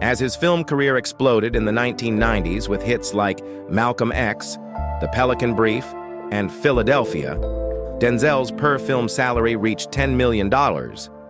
As his film career exploded in the 1990s with hits like Malcolm X, The Pelican Brief, and Philadelphia, Denzel's per-film salary reached $10 million,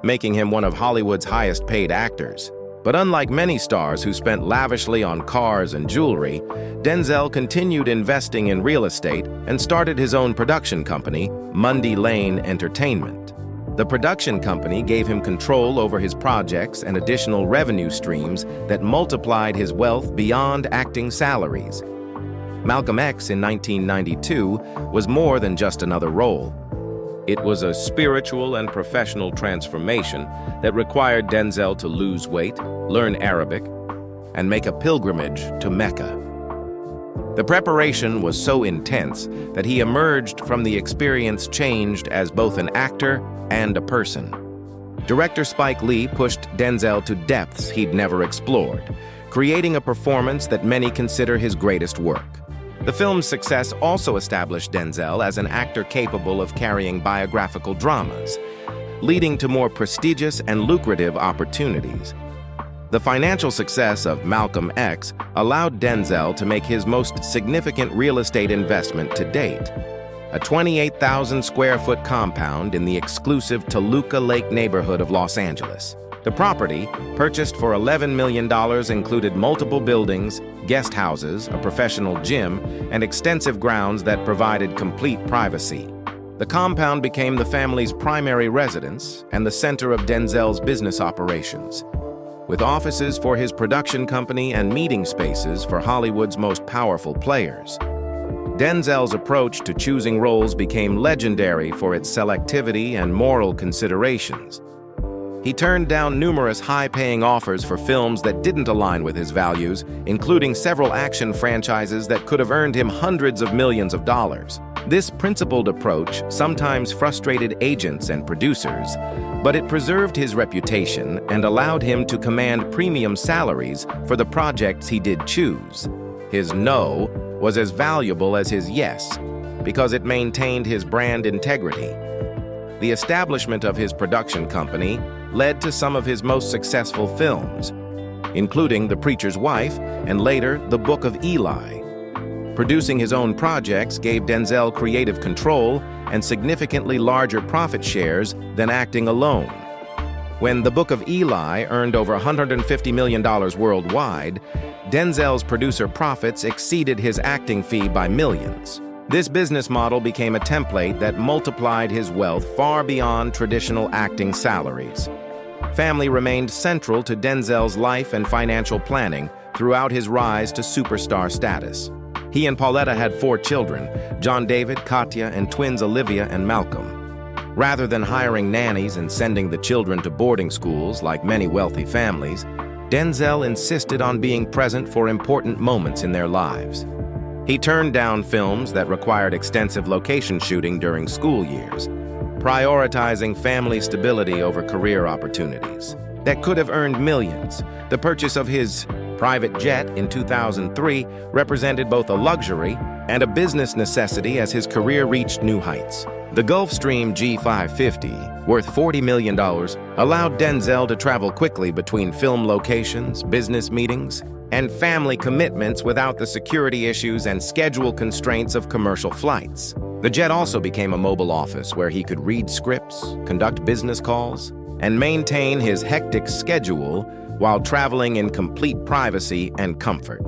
making him one of Hollywood's highest-paid actors. But unlike many stars who spent lavishly on cars and jewelry, Denzel continued investing in real estate and started his own production company, Mundy Lane Entertainment. The production company gave him control over his projects and additional revenue streams that multiplied his wealth beyond acting salaries. Malcolm X in 1992 was more than just another role. It was a spiritual and professional transformation that required Denzel to lose weight, learn Arabic, and make a pilgrimage to Mecca. The preparation was so intense that he emerged from the experience changed as both an actor and a person. Director Spike Lee pushed Denzel to depths he'd never explored, creating a performance that many consider his greatest work. The film's success also established Denzel as an actor capable of carrying biographical dramas, leading to more prestigious and lucrative opportunities. The financial success of Malcolm X allowed Denzel to make his most significant real estate investment to date, a 28,000-square-foot compound in the exclusive Toluca Lake neighborhood of Los Angeles. The property, purchased for $11 million, included multiple buildings, guest houses, a professional gym, and extensive grounds that provided complete privacy. The compound became the family's primary residence and the center of Denzel's business operations, with offices for his production company and meeting spaces for Hollywood's most powerful players. Denzel's approach to choosing roles became legendary for its selectivity and moral considerations. He turned down numerous high-paying offers for films that didn't align with his values, including several action franchises that could have earned him hundreds of millions of dollars. This principled approach sometimes frustrated agents and producers, but it preserved his reputation and allowed him to command premium salaries for the projects he did choose. His no was as valuable as his yes, because it maintained his brand integrity. The establishment of his production company led to some of his most successful films, including The Preacher's Wife and later The Book of Eli. Producing his own projects gave Denzel creative control and significantly larger profit shares than acting alone. When The Book of Eli earned over $150 million worldwide, Denzel's producer profits exceeded his acting fee by millions. This business model became a template that multiplied his wealth far beyond traditional acting salaries. Family remained central to Denzel's life and financial planning throughout his rise to superstar status. He and Pauletta had 4 children, John David, Katya, and twins Olivia and Malcolm. Rather than hiring nannies and sending the children to boarding schools like many wealthy families, Denzel insisted on being present for important moments in their lives. He turned down films that required extensive location shooting during school years, prioritizing family stability over career opportunities that could have earned millions. The purchase of his private jet in 2003 represented both a luxury and a business necessity as his career reached new heights. The Gulfstream G550, worth $40 million, allowed Denzel to travel quickly between film locations, business meetings, and family commitments without the security issues and schedule constraints of commercial flights. The jet also became a mobile office where he could read scripts, conduct business calls, and maintain his hectic schedule while traveling in complete privacy and comfort.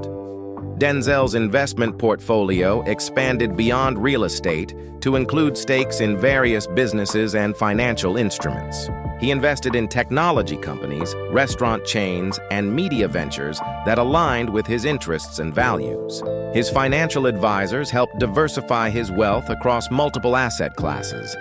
Denzel's investment portfolio expanded beyond real estate to include stakes in various businesses and financial instruments. He invested in technology companies, restaurant chains, and media ventures that aligned with his interests and values. His financial advisors helped diversify his wealth across multiple asset classes,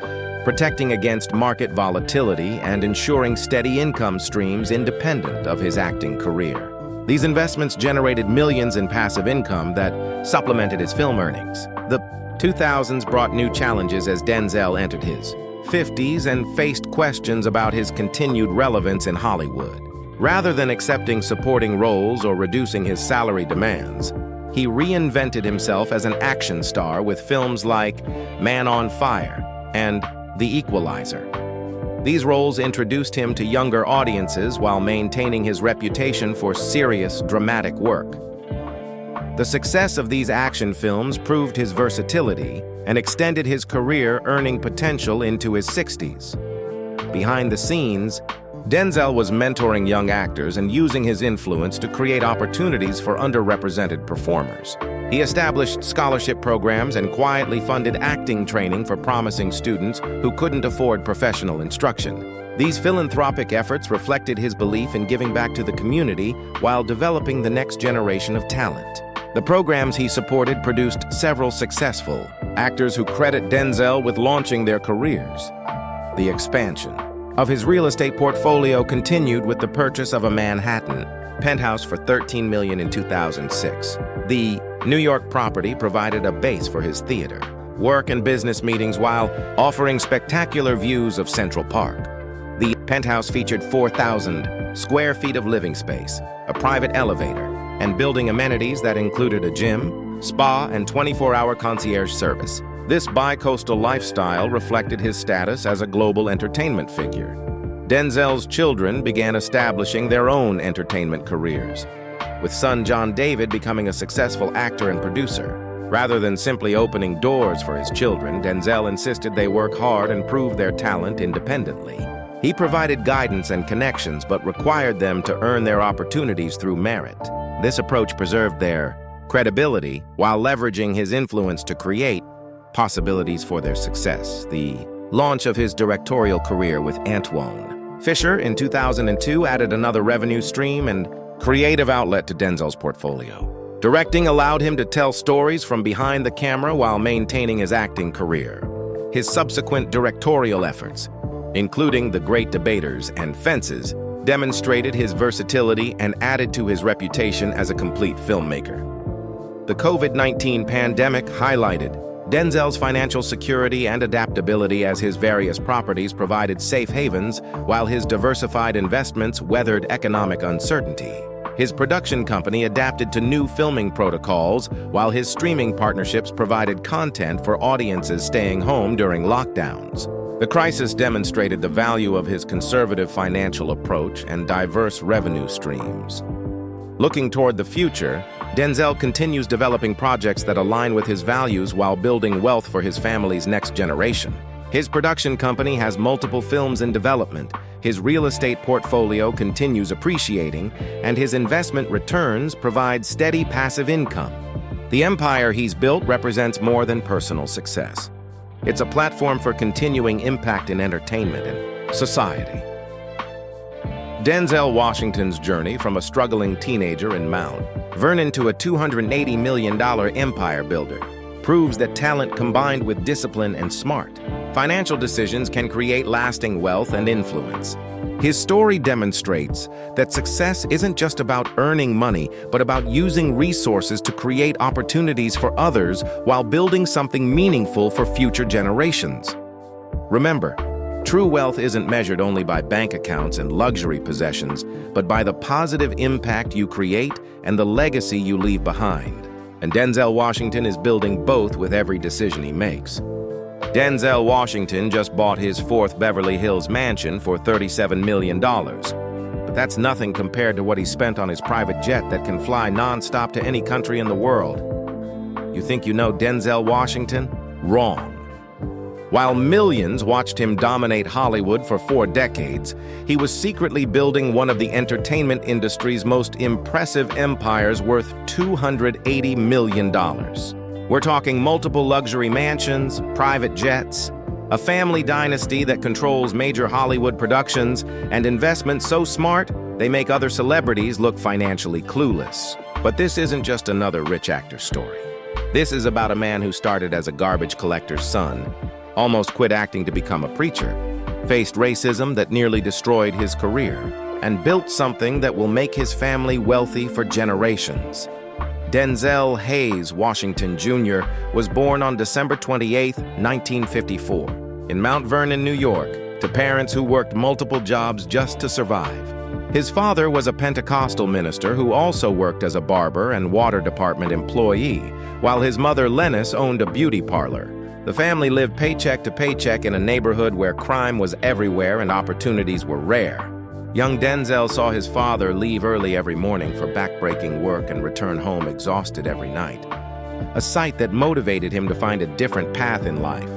protecting against market volatility and ensuring steady income streams independent of his acting career. These investments generated millions in passive income that supplemented his film earnings. The 2000s brought new challenges as Denzel entered his 50s and faced questions about his continued relevance in Hollywood. Rather than accepting supporting roles or reducing his salary demands, he reinvented himself as an action star with films like Man on Fire and The Equalizer. These roles introduced him to younger audiences while maintaining his reputation for serious, dramatic work. The success of these action films proved his versatility and extended his career, earning potential into his 60s. Behind the scenes, Denzel was mentoring young actors and using his influence to create opportunities for underrepresented performers. He established scholarship programs and quietly funded acting training for promising students who couldn't afford professional instruction. These philanthropic efforts reflected his belief in giving back to the community while developing the next generation of talent. The programs he supported produced several successful actors who credit Denzel with launching their careers. The expansion of his real estate portfolio continued with the purchase of a Manhattan penthouse for $13 million in 2006. The New York property provided a base for his theater, work, and business meetings while offering spectacular views of Central Park. The penthouse featured 4,000 square feet of living space, a private elevator, and building amenities that included a gym, spa, and 24-hour concierge service. This bi-coastal lifestyle reflected his status as a global entertainment figure. Denzel's children began establishing their own entertainment careers, with son John David becoming a successful actor and producer. Rather than simply opening doors for his children, Denzel insisted they work hard and prove their talent independently. He provided guidance and connections, but required them to earn their opportunities through merit. This approach preserved their credibility while leveraging his influence to create possibilities for their success. The launch of his directorial career with Antwone Fisher in 2002 added another revenue stream and creative outlet to Denzel's portfolio. Directing allowed him to tell stories from behind the camera while maintaining his acting career. His subsequent directorial efforts, including The Great Debaters and Fences, demonstrated his versatility and added to his reputation as a complete filmmaker. The COVID-19 pandemic highlighted Denzel's financial security and adaptability as his various properties provided safe havens while his diversified investments weathered economic uncertainty. His production company adapted to new filming protocols while his streaming partnerships provided content for audiences staying home during lockdowns. The crisis demonstrated the value of his conservative financial approach and diverse revenue streams. Looking toward the future, Denzel continues developing projects that align with his values while building wealth for his family's next generation. His production company has multiple films in development, his real estate portfolio continues appreciating, and his investment returns provide steady passive income. The empire he's built represents more than personal success. It's a platform for continuing impact in entertainment and society. Denzel Washington's journey from a struggling teenager in Mount Vernon to a $280 million empire builder proves that talent combined with discipline and smart financial decisions can create lasting wealth and influence. His story demonstrates that success isn't just about earning money, but about using resources to create opportunities for others while building something meaningful for future generations. Remember, true wealth isn't measured only by bank accounts and luxury possessions, but by the positive impact you create and the legacy you leave behind. And Denzel Washington is building both with every decision he makes. Denzel Washington just bought his fourth Beverly Hills mansion for $37 million. But that's nothing compared to what he spent on his private jet that can fly non-stop to any country in the world. You think you know Denzel Washington? Wrong. While millions watched him dominate Hollywood for 4 decades, he was secretly building one of the entertainment industry's most impressive empires worth $280 million. We're talking multiple luxury mansions, private jets, a family dynasty that controls major Hollywood productions, and investments so smart they make other celebrities look financially clueless. But this isn't just another rich actor's story. This is about a man who started as a garbage collector's son, almost quit acting to become a preacher, faced racism that nearly destroyed his career, and built something that will make his family wealthy for generations. Denzel Hayes Washington Jr. was born on December 28, 1954, in Mount Vernon, New York, to parents who worked multiple jobs just to survive. His father was a Pentecostal minister who also worked as a barber and water department employee, while his mother Lennis owned a beauty parlor. The family lived paycheck to paycheck in a neighborhood where crime was everywhere and opportunities were rare. Young Denzel saw his father leave early every morning for backbreaking work and return home exhausted every night, a sight that motivated him to find a different path in life.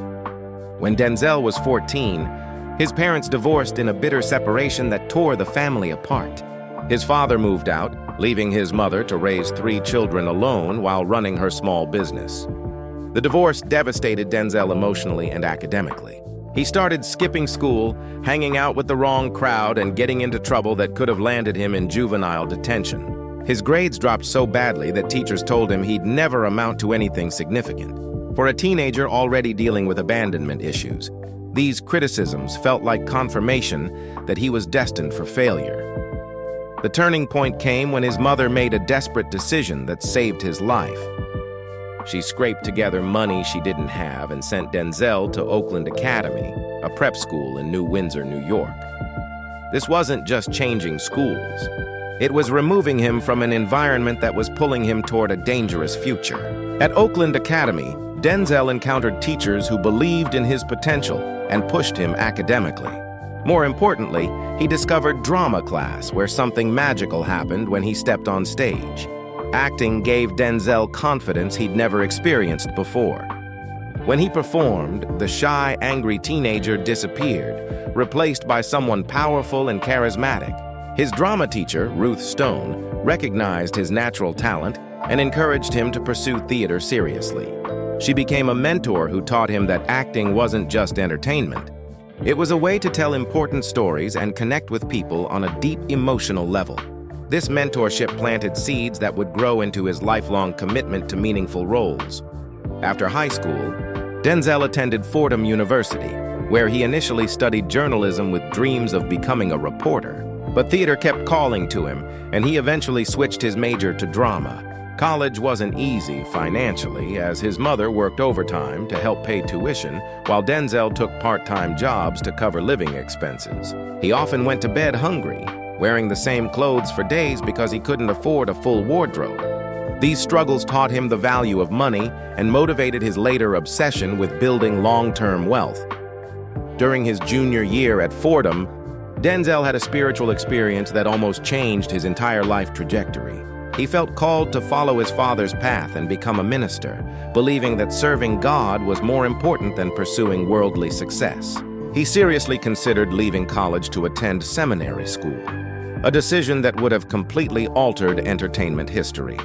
When Denzel was 14, his parents divorced in a bitter separation that tore the family apart. His father moved out, leaving his mother to raise 3 children alone while running her small business. The divorce devastated Denzel emotionally and academically. He started skipping school, hanging out with the wrong crowd, and getting into trouble that could have landed him in juvenile detention. His grades dropped so badly that teachers told him he'd never amount to anything significant. For a teenager already dealing with abandonment issues, these criticisms felt like confirmation that he was destined for failure. The turning point came when his mother made a desperate decision that saved his life. She scraped together money she didn't have and sent Denzel to Oakland Academy, a prep school in New Windsor, New York. This wasn't just changing schools. It was removing him from an environment that was pulling him toward a dangerous future. At Oakland Academy, Denzel encountered teachers who believed in his potential and pushed him academically. More importantly, he discovered drama class, where something magical happened when he stepped on stage. Acting gave Denzel confidence he'd never experienced before. When he performed, the shy, angry teenager disappeared, replaced by someone powerful and charismatic. His drama teacher, Ruth Stone, recognized his natural talent and encouraged him to pursue theater seriously. She became a mentor who taught him that acting wasn't just entertainment. It was a way to tell important stories and connect with people on a deep emotional level. This mentorship planted seeds that would grow into his lifelong commitment to meaningful roles. After high school, Denzel attended Fordham University, where he initially studied journalism with dreams of becoming a reporter. But theater kept calling to him, and he eventually switched his major to drama. College wasn't easy financially, as his mother worked overtime to help pay tuition, while Denzel took part-time jobs to cover living expenses. He often went to bed hungry, wearing the same clothes for days because he couldn't afford a full wardrobe. These struggles taught him the value of money and motivated his later obsession with building long-term wealth. During his junior year at Fordham, Denzel had a spiritual experience that almost changed his entire life trajectory. He felt called to follow his father's path and become a minister, believing that serving God was more important than pursuing worldly success. He seriously considered leaving college to attend seminary school, a decision that would have completely altered entertainment history.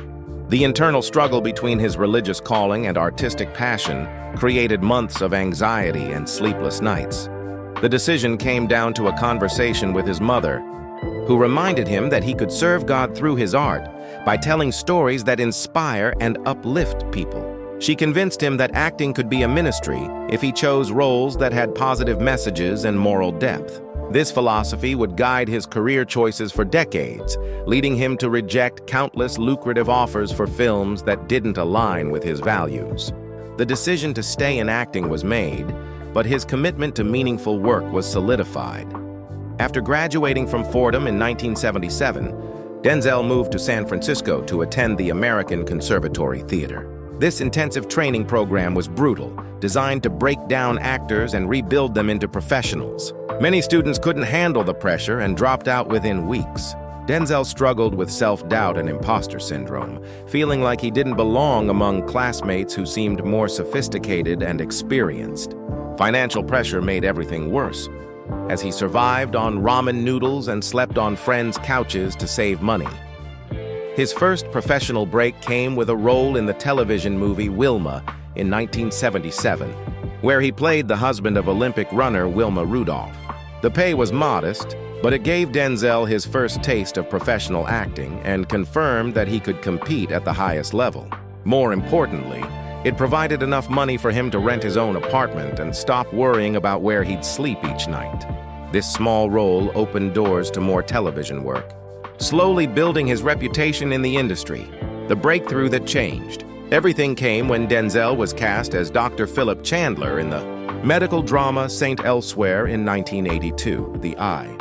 The internal struggle between his religious calling and artistic passion created months of anxiety and sleepless nights. The decision came down to a conversation with his mother, who reminded him that he could serve God through his art by telling stories that inspire and uplift people. She convinced him that acting could be a ministry if he chose roles that had positive messages and moral depth. This philosophy would guide his career choices for decades, leading him to reject countless lucrative offers for films that didn't align with his values. The decision to stay in acting was made, but his commitment to meaningful work was solidified. After graduating from Fordham in 1977, Denzel moved to San Francisco to attend the American Conservatory Theater. This intensive training program was brutal, designed to break down actors and rebuild them into professionals. Many students couldn't handle the pressure and dropped out within weeks. Denzel struggled with self-doubt and imposter syndrome, feeling like he didn't belong among classmates who seemed more sophisticated and experienced. Financial pressure made everything worse, as he survived on ramen noodles and slept on friends' couches to save money. His first professional break came with a role in the television movie Wilma in 1977, where he played the husband of Olympic runner Wilma Rudolph. The pay was modest, but it gave Denzel his first taste of professional acting and confirmed that he could compete at the highest level. More importantly, it provided enough money for him to rent his own apartment and stop worrying about where he'd sleep each night. This small role opened doors to more television work, slowly building his reputation in the industry. The breakthrough that changed everything came when Denzel was cast as Dr. Philip Chandler in the medical drama St. Elsewhere in 1982, The Eye.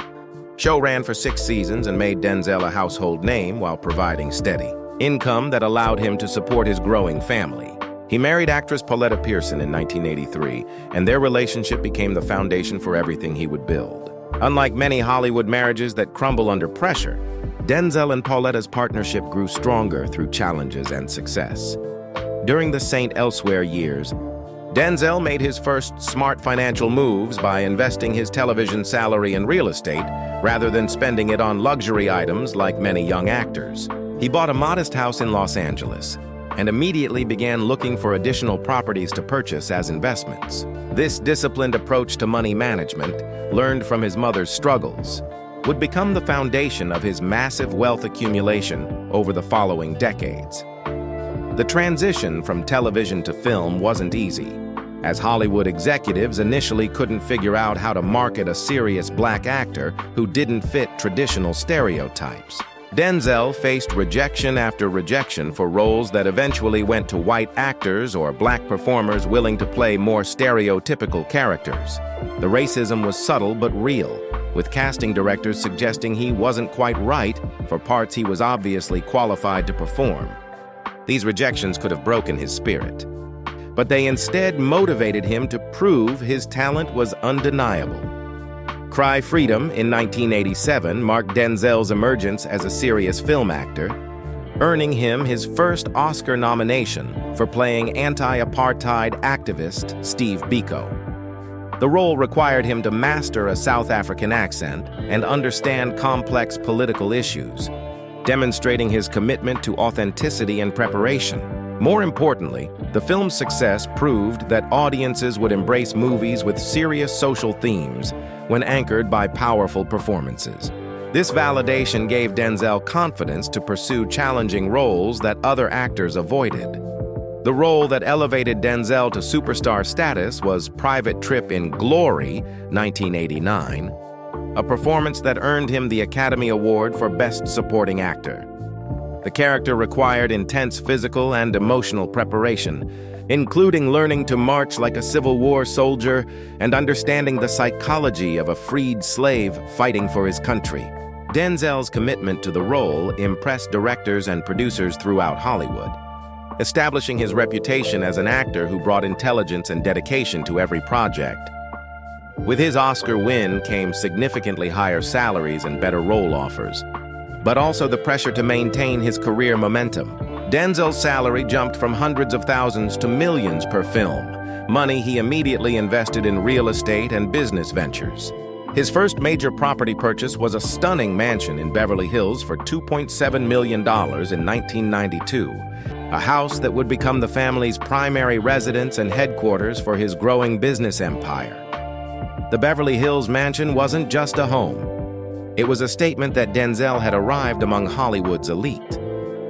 Show ran for 6 seasons and made Denzel a household name while providing steady income that allowed him to support his growing family. He married actress Pauletta Pearson in 1983, and their relationship became the foundation for everything he would build. Unlike many Hollywood marriages that crumble under pressure, Denzel and Pauletta's partnership grew stronger through challenges and success. During the St. Elsewhere years, Denzel made his first smart financial moves by investing his television salary in real estate rather than spending it on luxury items like many young actors. He bought a modest house in Los Angeles and immediately began looking for additional properties to purchase as investments. This disciplined approach to money management, learned from his mother's struggles, would become the foundation of his massive wealth accumulation over the following decades. The transition from television to film wasn't easy, as Hollywood executives initially couldn't figure out how to market a serious black actor who didn't fit traditional stereotypes. Denzel faced rejection after rejection for roles that eventually went to white actors or black performers willing to play more stereotypical characters. The racism was subtle but real, with casting directors suggesting he wasn't quite right for parts he was obviously qualified to perform. These rejections could have broken his spirit, but they instead motivated him to prove his talent was undeniable. Cry Freedom in 1987 marked Denzel's emergence as a serious film actor, earning him his first Oscar nomination for playing anti-apartheid activist Steve Biko. The role required him to master a South African accent and understand complex political issues, demonstrating his commitment to authenticity and preparation. More importantly, the film's success proved that audiences would embrace movies with serious social themes when anchored by powerful performances. This validation gave Denzel confidence to pursue challenging roles that other actors avoided. The role that elevated Denzel to superstar status was Private Trip in Glory, 1989, a performance that earned him the Academy Award for Best Supporting Actor. The character required intense physical and emotional preparation, including learning to march like a Civil War soldier and understanding the psychology of a freed slave fighting for his country. Denzel's commitment to the role impressed directors and producers throughout Hollywood, establishing his reputation as an actor who brought intelligence and dedication to every project. With his Oscar win came significantly higher salaries and better role offers, but also the pressure to maintain his career momentum. Denzel's salary jumped from hundreds of thousands to millions per film, money he immediately invested in real estate and business ventures. His first major property purchase was a stunning mansion in Beverly Hills for $2.7 million in 1992, a house that would become the family's primary residence and headquarters for his growing business empire. The Beverly Hills mansion wasn't just a home. It was a statement that Denzel had arrived among Hollywood's elite.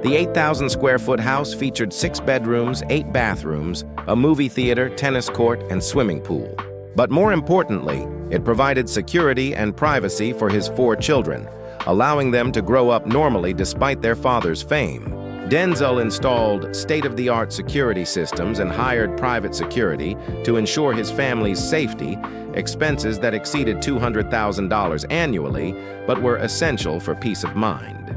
The 8,000-square-foot house featured 6 bedrooms, 8 bathrooms, a movie theater, tennis court, and swimming pool. But more importantly, it provided security and privacy for his 4 children, allowing them to grow up normally despite their father's fame. Denzel installed state-of-the-art security systems and hired private security to ensure his family's safety, expenses that exceeded $200,000 annually, but were essential for peace of mind.